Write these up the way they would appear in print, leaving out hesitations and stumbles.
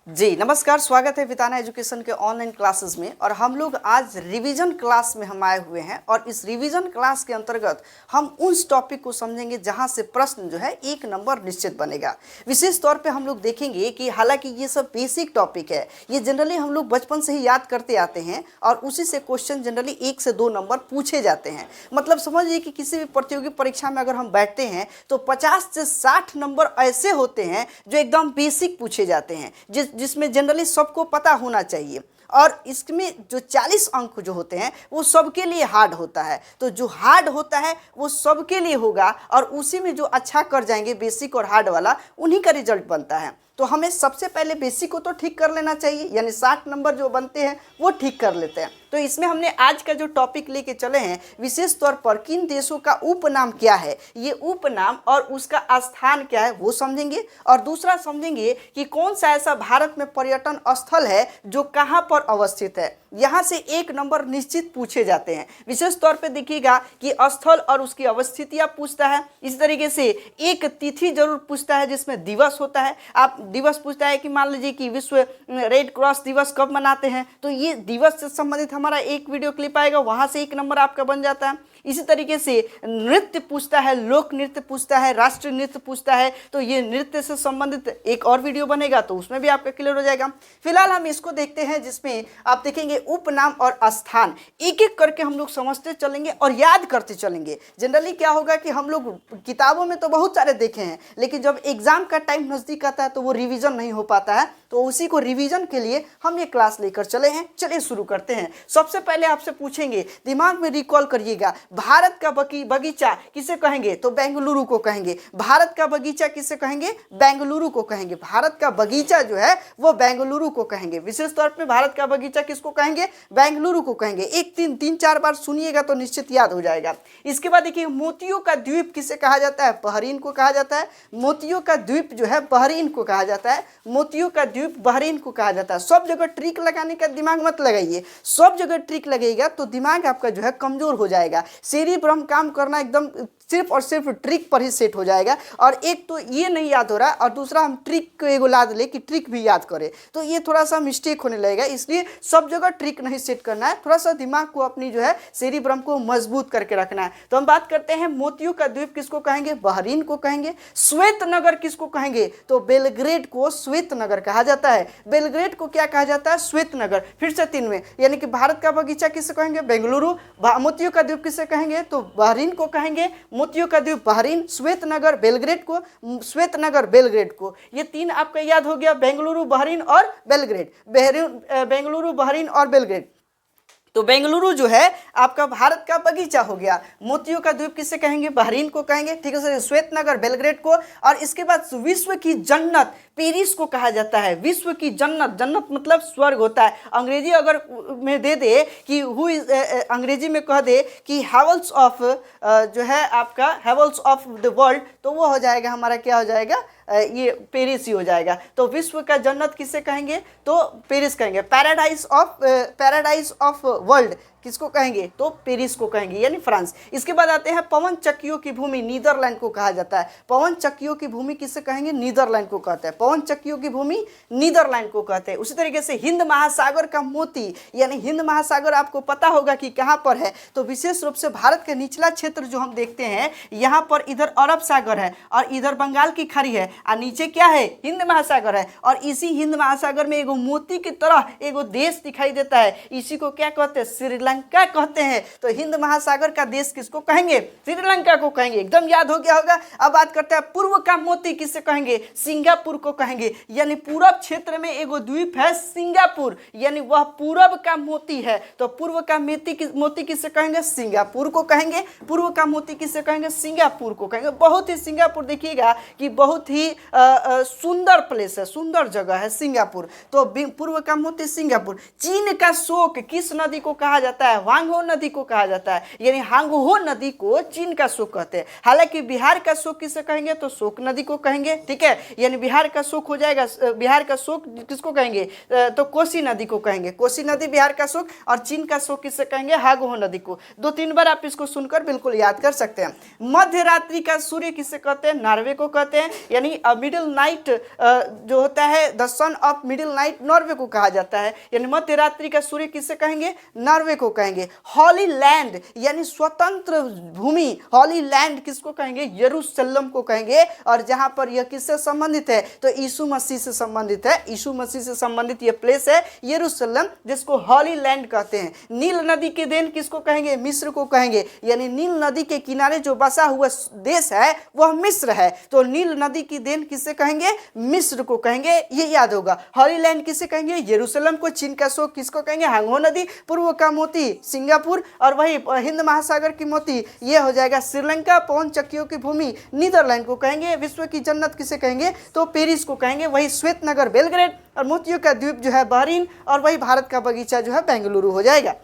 जी नमस्कार, स्वागत है विताना एजुकेशन के ऑनलाइन क्लासेस में। और हम लोग आज रिवीजन क्लास में हम आए हुए हैं और इस रिवीजन क्लास के अंतर्गत हम उस टॉपिक को समझेंगे जहां से प्रश्न जो है 1 नंबर निश्चित बनेगा। विशेष तौर पे हम लोग देखेंगे कि हालांकि ये सब बेसिक टॉपिक है, ये जनरली हम लोग बचपन से ही याद करते आते हैं और उसी से क्वेश्चन जनरली 1 से 2 नंबर पूछे जाते हैं। मतलब समझिए कि किसी भी प्रतियोगी परीक्षा में अगर हम बैठते हैं तो 50 से 60 नंबर ऐसे होते हैं जो एकदम बेसिक पूछे जाते हैं, जिसमें जनरली सबको पता होना चाहिए। और इसमें जो 40 अंक जो होते हैं वो सबके लिए हार्ड होता है। तो जो हार्ड होता है वो सबके लिए होगा और उसी में जो अच्छा कर जाएंगे बेसिक और हार्ड वाला, उन्हीं का रिजल्ट बनता है। तो हमें सबसे पहले बेसिक को तो ठीक कर लेना चाहिए, यानी 60 नंबर जो बनते हैं वो ठीक कर लेते हैं। तो इसमें हमने आज का जो टॉपिक लेके चले हैं, विशेष तौर पर किन देशों का उपनाम क्या है, ये उपनाम और उसका स्थान क्या है वो समझेंगे। और दूसरा समझेंगे कि कौन सा ऐसा भारत में पर्यटन स्थल है जो कहाँ पर अवस्थित है। यहाँ से 1 नंबर निश्चित पूछे जाते हैं। विशेष तौर पे देखिएगा कि स्थल और उसकी अवस्थितियाँ पूछता है। इस तरीके से एक तिथि जरूर पूछता है जिसमें दिवस होता है। आप दिवस पूछता है कि मान लीजिए कि विश्व रेड क्रॉस दिवस कब मनाते हैं, तो ये दिवस से संबंधित हमारा एक वीडियो क्लिप आएगा, वहाँ से 1 नंबर आपका बन जाता है। इसी तरीके से नृत्य पूछता है, लोक नृत्य पूछता है, राष्ट्रीय नृत्य पूछता है, तो ये नृत्य से संबंधित एक और वीडियो बनेगा तो उसमें भी आपका क्लियर हो जाएगा। फिलहाल हम इसको देखते हैं जिसमें आप देखेंगे उपनाम और स्थान। एक एक करके हम लोग समझते चलेंगे और याद करते चलेंगे। जनरली क्या होगा कि हम लोग किताबों में तो बहुत सारे देखे हैं, लेकिन जब एग्जाम का टाइम नज़दीक आता है तो वो रिवीजन नहीं हो पाता है। तो उसी को रिवीजन के लिए हम ये क्लास लेकर चले हैं। चलिए शुरू करते हैं। सबसे पहले आपसे पूछेंगे, दिमाग में रिकॉल करिएगा, भारत का बगीचा किसे कहेंगे, तो बेंगलुरु को कहेंगे। भारत का बगीचा किसे कहेंगे, बेंगलुरु को कहेंगे। भारत का बगीचा जो है वो बेंगलुरु को कहेंगे। विशेष तौर पे भारत का बगीचा किसको कहेंगे, बेंगलुरु को कहेंगे। 3-4 बार सुनिएगा तो निश्चित याद हो जाएगा। इसके बाद देखिए, मोतियों का द्वीप किसे कहा जाता है, बहरीन को कहा जाता है। मोतियों का द्वीप जो है बहरीन को कहा जाता है। मोतियों का द्वीप बहरीन को कहा जाता है। सब जगह ट्रिक लगाने का दिमाग मत लगाइए, सब जगह ट्रिक लगेगा तो दिमाग आपका जो है कमजोर हो जाएगा। सेरिब्रम काम करना एकदम सिर्फ और सिर्फ ट्रिक पर ही सेट हो जाएगा। और एक तो ये नहीं याद हो रहा है और दूसरा हम ट्रिक को एगो लाद ले कि ट्रिक भी याद करें, तो ये थोड़ा सा मिस्टेक होने लगेगा। इसलिए सब जगह ट्रिक नहीं सेट करना है, थोड़ा सा दिमाग को अपनी जो है सेरिब्रम को मजबूत करके रखना है। तो हम बात करते हैं, मोतियों का द्वीप किसको कहेंगे, बहरीन को कहेंगे। श्वेत नगर किसको कहेंगे, तो बेलग्रेड को श्वेत नगर कहा जाता है। बेलग्रेड को क्या कहा जाता है, श्वेत नगर। फिर से 3 में, यानी कि भारत का बगीचा किसे कहेंगे, बेंगलुरु। मोतियों का द्वीप किसे कहेंगे, तो बहरीन को कहेंगे। मोतियों का द्वीप बहरीन, श्वेत नगर बेलग्रेड को, श्वेत नगर बेलग्रेड को। ये 3 आपका याद हो गया, बेंगलुरु, बहरीन और बेलग्रेड। बेंगलुरु, बहरीन और बेलग्रेड। तो बेंगलुरु जो है आपका भारत का बगीचा हो गया। मोतियों का द्वीप किसे कहेंगे, बहरीन को कहेंगे, ठीक है सर। श्वेत नगर बेलग्रेड को। और इसके बाद विश्व की जन्नत पेरिस को कहा जाता है। विश्व की जन्नत, जन्नत मतलब स्वर्ग होता है। अंग्रेजी अगर में दे दे कि हु इज, अंग्रेजी में कह दे कि हेवल्स ऑफ जो है आपका हेवल्स ऑफ द वर्ल्ड, तो वो हो जाएगा हमारा, क्या हो जाएगा, ये पेरिस ही हो जाएगा। तो विश्व का जन्नत किसे कहेंगे, तो पेरिस कहेंगे। पैराडाइज ऑफ वर्ल्ड किसको कहेंगे, तो पेरिस को कहेंगे, यानी फ्रांस। इसके बाद आते हैं, पवन चक्कियों की भूमि नीदरलैंड को कहा जाता है। पवन चक्कियों की भूमि किसे कहेंगे, नीदरलैंड को कहते हैं। पवन चक्कियों की भूमि नीदरलैंड को कहते हैं। उसी तरीके से हिंद महासागर का मोती, यानी हिंद महासागर आपको पता होगा कि कहाँ पर है, तो विशेष रूप से भारत के निचला क्षेत्र जो हम देखते हैं, यहाँ पर इधर अरब सागर है और इधर बंगाल की खाड़ी है और नीचे क्या है, हिंद महासागर है। और इसी हिंद महासागर में एगो मोती की तरह एगो देश दिखाई देता है, इसी को क्या कहते हैं, श्रीलंका कहते हैं। तो हिंद महासागर का देश किसको कहेंगे, श्रीलंका को कहेंगे। एकदम याद हो गया होगा। अब बात करते हैं, पूर्व का मोती किसे कहेंगे, सिंगापुर को कहेंगे। यानी पूरब क्षेत्र में एगो द्वीप है सिंगापुर, यानी वह पूरब का मोती है। तो पूर्व का मोती किसे कहेंगे, सिंगापुर को कहेंगे। पूर्व का मोती किसे कहेंगे, सिंगापुर को कहेंगे। बहुत ही सिंगापुर देखिएगा कि बहुत ही सुंदर प्लेस है, सुंदर जगह है सिंगापुर। तो पूर्व का मोती सिंगापुर। चीन का शोक किस नदी को कहा जाता जाता है, ह्वांगहो नदी को कहा जाता है, यानी ह्वांगहो नदी को चीन का शोक कहते हैं। हालांकि बिहार का शोक किसे कहेंगे तो शोक नदी को कहेंगे, ठीक है, यानी बिहार का शोक हो जाएगा, बिहार का शोक किसको कहेंगे तो कोसी नदी को कहेंगे, कोसी नदी बिहार का शोक, और चीन का शोक किसे कहेंगे ह्वांगहो नदी को। 2-3 बार आप इसको सुनकर बिल्कुल याद कर सकते हैं। मध्य रात्रि का सूर्य किसे कहते हैं, नॉर्वे को कहते हैं, यानी मिडिल नाइट जो होता है, the son of middle night, Norway को कहा जाता है, यानी मध्य रात्रि का सूर्य किसे कहेंगे, नॉर्वे को कहेंगे। हॉली लैंड यानी स्वतंत्र भूमि, हॉली लैंड किसको कहेंगे, यरूशलेम को कहेंगे, और जहां पर यह किससे संबंधित है तो यीशु मसीह से संबंधित है, यीशु मसीह से संबंधित यह प्लेस है यरूशलेम, जिसको हॉली लैंड कहते हैं। नील नदी के देन किसको कहेंगे, मिस्र को कहेंगे, यानी नील नदी के किनारे जो बसा हुआ देश है वह मिस्र है, तो नील नदी की देन किसे कहेंगे, मिस्र को कहेंगे, ये याद होगा। हॉली लैंड किसे कहेंगे, यरूशलेम को। चीन का शोक किसको कहेंगे, ह्वांगहो नदी। पूर्व का मोती सिंगापुर, और वही हिंद महासागर की मोती ये हो जाएगा श्रीलंका। पवन चक्कियों की भूमि नीदरलैंड को कहेंगे। विश्व की जन्नत किसे कहेंगे तो पेरिस को कहेंगे। वही श्वेत नगर बेलग्रेड, और मोतियों का द्वीप जो है बहरीन, और वही भारत का बगीचा जो है बेंगलुरु हो जाएगा।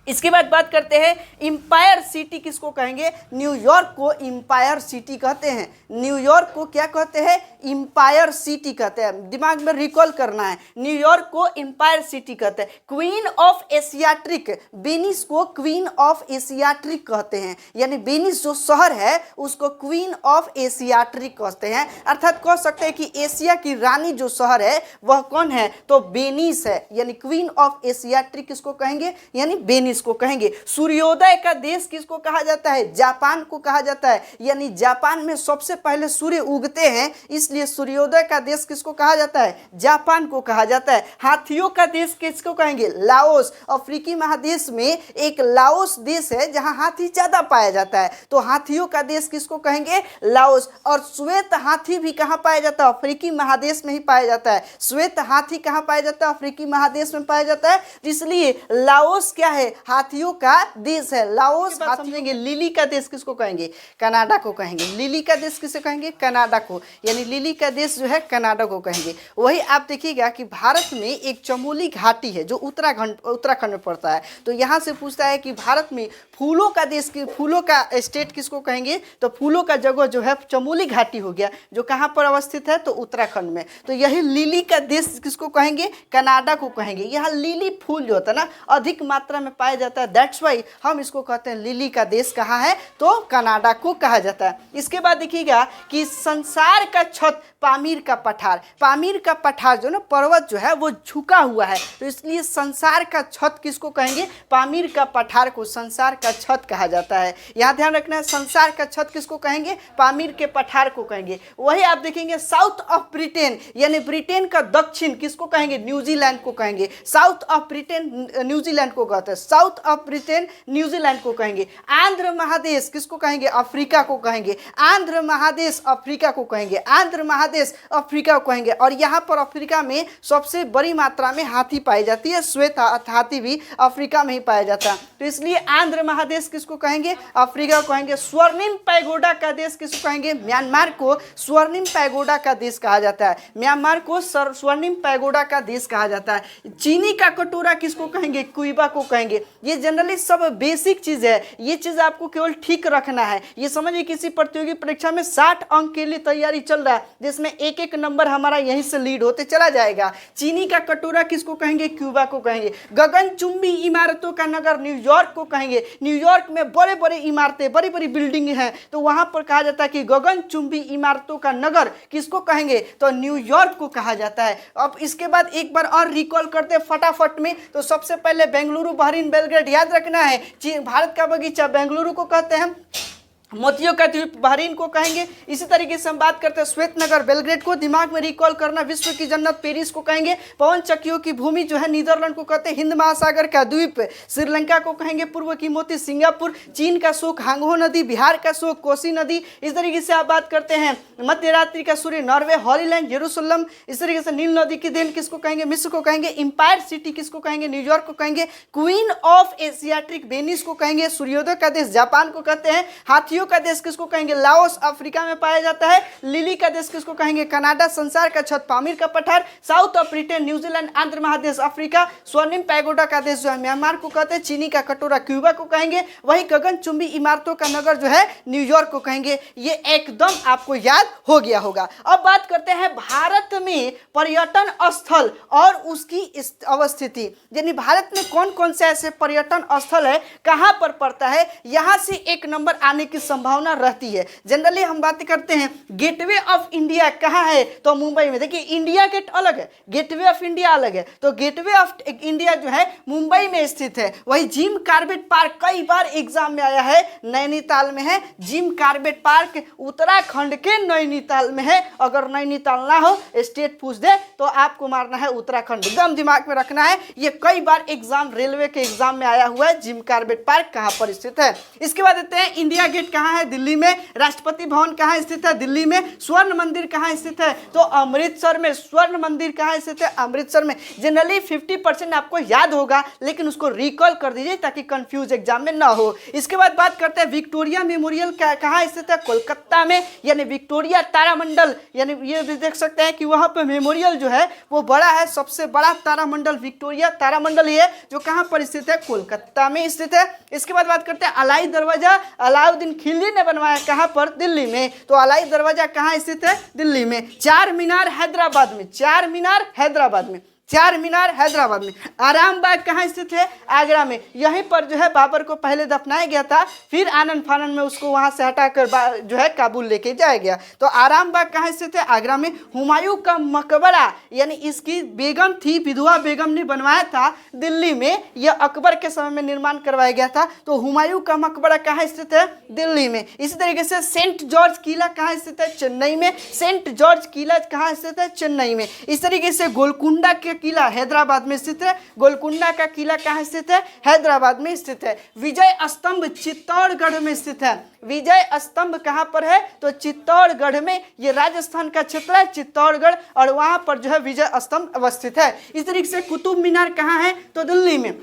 इसके बाद बात करते हैं इंपायर सिटी किसको कहेंगे, न्यूयॉर्क को इंपायर सिटी कहते हैं। न्यूयॉर्क को क्या कहते हैं, इंपायर सिटी कहते हैं, दिमाग में रिकॉल करना है, न्यूयॉर्क को इंपायर सिटी कहते हैं। क्वीन ऑफ एशियाट्रिक, वेनिस को क्वीन ऑफ एशियाट्रिक कहते हैं, यानी वेनिस जो शहर है उसको क्वीन ऑफ एशियाट्रिक कहते हैं, अर्थात कह सकते हैं कि एशिया की रानी जो शहर है वह कौन है तो वेनिस है, यानी क्वीन ऑफ एशियाट्रिक किसको कहेंगे, यानी वेनिस को कहेंगे। सूर्योदय का देश किसको कहा जाता है, जापान को कहा जाता है, यानी जापान में सबसे पहले सूर्य उगते हैं, इसलिए सूर्योदय का देश किसको कहा जाता है, जापान को कहा जाता है। हाथियों का देश किसको कहेंगे, लाओस। अफ्रीकी महादेश में एक लाओस देश है जहां हाथी ज्यादा पाया जाता है, तो हाथियों का देश किसको कहेंगे, लाओस। और श्वेत हाथी भी कहां पाया जाता है, अफ्रीकी महादेश में ही पाया जाता है। श्वेत हाथी कहां पाया जाता है, अफ्रीकी महादेश में पाया जाता है, इसलिए लाओस क्या है, हाथियों का देश है, लाओस। समझेंगे लिली का देश किसको कहेंगे, कनाडा को कहेंगे। लिली का देश किसे कहेंगे, कनाडा को, यानी लिली का देश जो है कनाडा को कहेंगे। वही आप देखिएगा कि भारत में एक चमोली घाटी है जो उत्तराखंड में पड़ता है, तो यहाँ से पूछता है कि भारत में फूलों का देश की, फूलों का स्टेट किसको कहेंगे तो फूलों का जगह जो है चमोली घाटी हो गया, जो कहाँ पर अवस्थित है तो उत्तराखंड में। तो यही लिली का देश किसको कहेंगे, कनाडा को कहेंगे। यहाँ लिली फूल जो होता है ना अधिक मात्रा में पाया जाता है, दैट्स वाई हम इसको कहते हैं लिली का देश कहाँ है तो कनाडा को कहा जाता है। इसके बाद देखिएगा कि संसार का छत पामीर का पठार, पामीर का पठार जो ना पर्वत जो है वो झुका हुआ है, तो इसलिए संसार का छत किसको कहेंगे, पामीर का पठार को संसार का छत कहा जाता है। यहाँ ध्यान रखना है, संसार का छत किसको कहेंगे, पामीर के पठार को कहेंगे। वही आप देखेंगे साउथ ऑफ ब्रिटेन, यानी ब्रिटेन का दक्षिण किसको कहेंगे, न्यूजीलैंड को कहेंगे। साउथ ऑफ ब्रिटेन न्यूजीलैंड को कहते हैं, साउथ ऑफ ब्रिटेन न्यूजीलैंड को कहेंगे। आंध्र महादेश किसको कहेंगे, अफ्रीका को कहेंगे। आंध्र महादेश अफ्रीका को कहेंगे, आंध्र महादेश अफ्रीका को कहेंगे। और यहाँ पर अफ्रीका में सबसे बड़ी मात्रा में हाथी पाई जाती है, श्वेत हाथी भी अफ्रीका में ही पाया जाता है, तो इसलिए आंध्र महादेश किसको कहेंगे, अफ्रीका को कहेंगे। स्वर्णिम पैगोडा का देश किसको कहेंगे, म्यांमार को स्वर्णिम पैगोडा का देश कहा जाता है, म्यांमार को स्वर्णिम पैगोडा का देश कहा जाता है। चीनी का कटोरा किसको कहेंगे, क्यूबा को कहेंगे। ये जनरली सब बेसिक चीज है, ये चीज आपको केवल ठीक रखना है। ये समझिए किसी प्रतियोगी परीक्षा में 60 अंक के लिए तैयारी चल रहा है, जिसमें एक एक नंबर हमारा यहीं से लीड होते चला जाएगा। चीनी का कटोरा किसको कहेंगे, क्यूबा को कहेंगे। गगनचुंबी इमारतों का नगर न्यूयॉर्क को कहेंगे। न्यूयॉर्क में बड़े बड़े इमारतें, बड़ी बड़ी बिल्डिंग हैं, तो वहां पर कहा जाता है कि गगनचुंबी इमारतों का नगर किसको कहेंगे तो न्यूयॉर्क को कहा जाता है। अब इसके बाद एक बार और रिकॉल करते फटाफट में, तो सबसे पहले बेंगलुरु, बहरीन, बेलग्रेड याद रखना है। भारत का बगीचा बेंगलुरु को कहते हैं, मोतियों का द्वीप बहरीन को कहेंगे। इसी तरीके से हम बात करते हैं श्वेत नगर बेलग्रेड को, दिमाग में रिकॉल करना। विश्व की जन्नत पेरिस को कहेंगे। पवन चक्कियों की भूमि जो है नीदरलैंड को कहते हैं। हिंद महासागर का द्वीप श्रीलंका को कहेंगे। पूर्व की मोती सिंगापुर। चीन का शोक ह्वांगहो नदी। बिहार का शोक कोसी नदी। इस तरीके से आप बात करते हैं मध्य रात्रि का सूर्य नॉर्वे, हॉलीलैंड, यरूशलेम। इस तरीके से नील नदी की देन किसको कहेंगे, मिस्र को कहेंगे। इंपायर सिटी किसको कहेंगे, न्यूयॉर्क को कहेंगे। क्वीन ऑफ एशियाट्रिक वेनिस को कहेंगे। सूर्योदय का देश जापान को कहते हैं। हाथियों लाओ का देश किसको कहेंगे? लाओस अफ्रीका में पाया जाता है। लिली का देश किसको कहेंगे? कनाडा। संसार का छत पामीर का पठार, south of Britain, New Zealand, Andhra महादेश अफ्रीका। स्वर्णिम पैगोडा का देश जो है म्यांमार को कहते हैं। चीनी का कटोरा क्यूबा को कहेंगे। वही गगनचुंबी इमारतों का नगर जो है न्यूयॉर्क को कहेंगे। ये एकदम आपको याद हो गया होगा। अब बात करते हैं भारत में पर्यटन स्थल और उसकी अवस्थिति, यानी भारत में कौन कौन से ऐसे पर्यटन स्थल है, कहां पर पड़ता है, यहां से एक नंबर आने की संभावना रहती है। जनरली हम बात करते हैं गेटवे ऑफ इंडिया कहां है, तो मुंबई में। देखिए इंडिया गेट अलग है, गेटवे ऑफ इंडिया अलग है, तो गेटवे ऑफ इंडिया जो है मुंबई में स्थित है। वही जिम कॉर्बेट पार्क कई बार एग्जाम में आया है, नैनीताल में है। जिम कॉर्बेट पार्क उत्तराखंड के नैनीताल में है। अगर नैनीताल ना हो, स्टेट पूछ दे तो आपको मारना है उत्तराखंड, एकदम दिमाग में रखना है। ये कई बार एग्जाम, रेलवे के एग्जाम में आया हुआ है। जिम कॉर्बेट पार्क कहां पर स्थित है। इसके बाद देखते हैं इंडिया गेट कहां है, दिल्ली में। राष्ट्रपति भवन कहां स्थित है, दिल्ली में। स्वर्ण मंदिर कहां स्थित है, तो अमृतसर में। स्वर्ण मंदिर कहां स्थित है, अमृतसर में। जनरली 50% आपको याद होगा, लेकिन उसको रिकॉल कर दीजिए ताकि कंफ्यूज एग्जाम में ना हो। इसके बाद बात करते हैं विक्टोरिया मेमोरियल कहां स्थित है, कोलकाता में, यानी विक्टोरिया तारामंडल, यानी ये भी देख सकते हैं कि वहां पर मेमोरियल जो है वो बड़ा है। सबसे बड़ा तारामंडल विक्टोरिया तारामंडल ही है, जो कहां पर स्थित है, कोलकाता में स्थित है। इसके बाद बात करते हैं अलाई दरवाजा, अलाउद्दीन खिलजी ने बनवाया, कहां पर, दिल्ली में। तो अलाई दरवाजा कहां स्थित है, दिल्ली में। चार मीनार हैदराबाद में, चार मीनार हैदराबाद में, चार मीनार हैदराबाद में। आराम बाग कहाँ स्थित है, आगरा में। यहीं पर जो है बाबर को पहले दफनाया गया था, फिर आनन फानन में उसको वहां से हटाकर जो है काबुल लेके जाया गया। तो आराम बाग कहाँ स्थित है, आगरा में। हुमायूं का मकबरा, यानी इसकी बेगम थी, विधवा बेगम ने बनवाया था, दिल्ली में। यह अकबर के समय में निर्माण करवाया गया था। तो हुमायूं का मकबरा कहाँ स्थित है, दिल्ली में। इसी तरीके से सेंट जॉर्ज किला कहाँ स्थित है, चेन्नई में। सेंट जॉर्ज किला कहाँ स्थित है, चेन्नई में। इस तरीके से गोलकुंडा के किला हैदराबाद में स्थित है। गोलकुंडा का किला कहाँ स्थित है, हैदराबाद में स्थित है। विजय स्तंभ चित्तौड़गढ़ में स्थित है। विजय स्तंभ कहाँ पर है, तो चित्तौड़गढ़ में। ये राजस्थान का क्षेत्र है चित्तौड़गढ़, और वहां पर जो है विजय स्तंभ अवस्थित है। इस तरीके से कुतुब मीनार कहाँ है, तो दिल्ली में।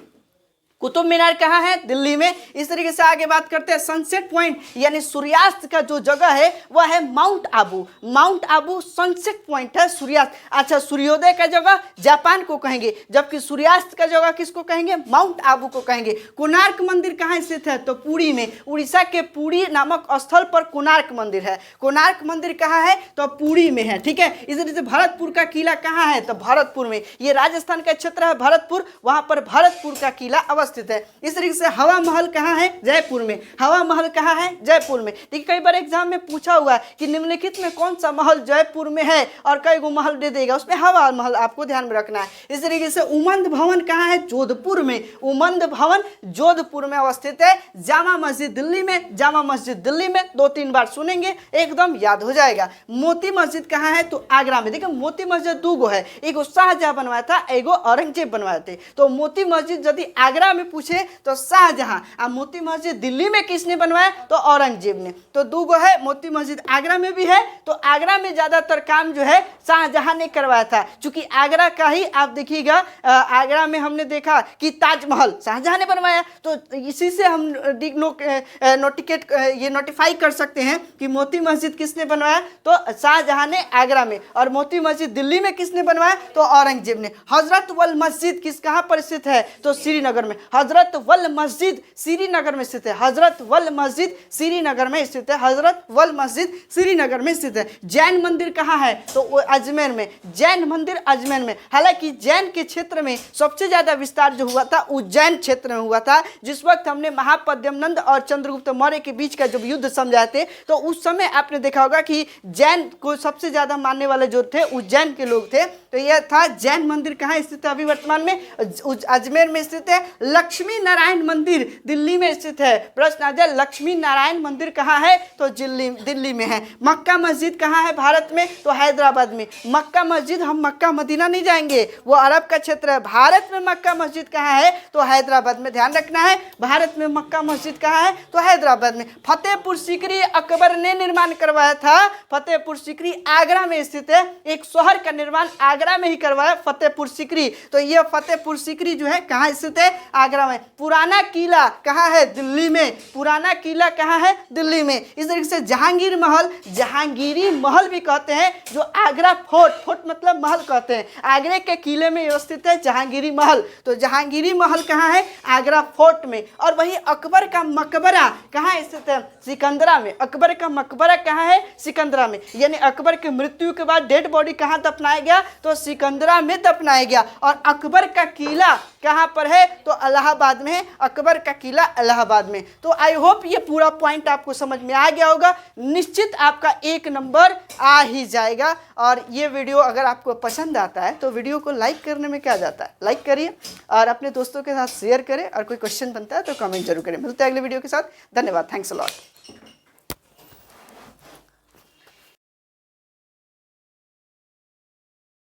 कुतुब मीनार कहाँ है, दिल्ली में। इस तरीके से आगे बात करते हैं सनसेट पॉइंट, यानी सूर्यास्त का जो जगह है वह है mount Abu. Mount Abu sunset point है, सूर्यास्त। अच्छा, सूर्योदय का जगह जापान को कहेंगे, जबकि सूर्यास्त का जगह किसको कहेंगे, माउंट आबू को कहेंगे। कोणार्क मंदिर कहाँ स्थित है, तो पुरी में। उड़ीसा के पुरी नामक स्थल पर कोणार्क मंदिर है। कोणार्क मंदिर कहाँ है, तो पुरी में है, ठीक है। इस तरीके से भरतपुर का किला कहाँ है, तो भरतपुर में। ये राजस्थान का क्षेत्र है भरतपुर, वहां पर भरतपुर का किला स्थित है। इस तरीके से हवा महल कहाँ है, जयपुर में। हवा महल कहाँ है, जयपुर में। देखिए कई बार एग्जाम में पूछा हुआ है कि निम्नलिखित में कौन सा महल जयपुर में है, और कई गो महल दे देगा, उसमें हवा महल आपको ध्यान में रखना है। इस तरीके से उमंद भवन कहाँ है, जोधपुर में। उमंद भवन जोधपुर में अवस्थित है। जामा मस्जिद दिल्ली में, जामा मस्जिद दिल्ली में। 2-3 बार सुनेंगे, एकदम याद हो जाएगा। मोती मस्जिद कहाँ है, तो आगरा में। देखिए मोती मस्जिद 2 गो है, एगो शाहजहां बनवाया था, एगो औरंगजेब बनवाए थे। तो मोती मस्जिद यदि आगरा में पूछे तो शाहजहां, और मोती मस्जिद दिल्ली में किसने बनवाया, तो औरंगजेब ने। तो 2 गो है। मोती मस्जिद आगरा में भी है, तो आगरा में ज्यादातर काम जो है शाहजहां ने करवाया था। चूंकि आगरा का ही आप देखिएगा, आगरा में हमने देखा कि ताजमहल शाहजहां ने बनवाया, तो इसी से हम नोटिफाई कर सकते हैं कि मोती मस्जिद किसने बनवाया, तो शाहजहां ने आगरा में। और मोती मस्जिद दिल्ली में किसने बनवाया, तो औरंगजेब ने। हजरत वल मस्जिद कहाँ पर स्थित है, तो श्रीनगर में। हजरत वल मस्जिद श्रीनगर में स्थित है। हजरत वल मस्जिद श्रीनगर में स्थित है। हजरत वल मस्जिद श्रीनगर में स्थित है। जैन मंदिर कहाँ है, तो अजमेर में। जैन मंदिर अजमेर में। हालांकि जैन के क्षेत्र में सबसे ज्यादा विस्तार जो हुआ था उज्जैन क्षेत्र में हुआ था। जिस वक्त हमने महापद्यमनंद और चंद्रगुप्त मौर्य के बीच का जब युद्ध समझाए थे, तो उस समय आपने देखा होगा कि जैन को सबसे ज्यादा मानने वाले जो थे उज्जैन के लोग थे। तो यह था जैन मंदिर कहाँ स्थित है, अभी वर्तमान में अजमेर में स्थित है। लक्ष्मी नारायण मंदिर दिल्ली में स्थित है। प्रश्न आ जाए लक्ष्मी नारायण मंदिर कहाँ है, तो दिल्ली में है। मक्का मस्जिद कहाँ है भारत में, तो हैदराबाद में। मक्का मस्जिद, हम मक्का मदीना नहीं जाएंगे, वो अरब का क्षेत्र है। भारत में मक्का मस्जिद कहाँ है, तो हैदराबाद में। ध्यान रखना है, भारत में मक्का मस्जिद कहाँ है, तो हैदराबाद में। फतेहपुर सीकरी अकबर ने निर्माण करवाया था। फतेहपुर सीकरी आगरा में स्थित है। एक शहर का निर्माण आगरा में ही करवाया, फतेहपुर सीकरी। तो यह फतेहपुर सीकरी जो है कहाँ स्थित है, आगरा में। पुराना किला कहाँ है? दिल्ली में। पुराना किला कहाँ है? दिल्ली में। इस तरीके से जहांगीर महल, जहांगीरी महल भी कहते हैं, जो आगरा फोर्ट, फोर्ट मतलब महल कहते हैं, आगरे के किले में व्यवस्थित है जहांगीरी महल। तो जहांगीरी महल कहाँ है? आगरा फोर्ट में। और वही अकबर का मकबरा कहाँ स्थित है? सिकंदरा में। अकबर का मकबरा कहाँ है? सिकंदरा में। यानी अकबर की मृत्यु के बाद डेड बॉडी कहाँ दफनाया गया? तो सिकंदरा में दफनाया गया। और अकबर का किला कहाँ पर है? तो इलाहाबाद में है। अकबर का किला इलाहाबाद में। तो आई होप ये पूरा पॉइंट आपको समझ में आ गया होगा। निश्चित आपका 1 नंबर आ ही जाएगा। और ये वीडियो अगर आपको पसंद आता है तो वीडियो को लाइक करने में क्या जाता है, लाइक करिए और अपने दोस्तों के साथ शेयर करें। और कोई क्वेश्चन बनता है तो कमेंट जरूर करें। मिलते हैं अगले वीडियो के साथ। धन्यवाद। Thanks a lot.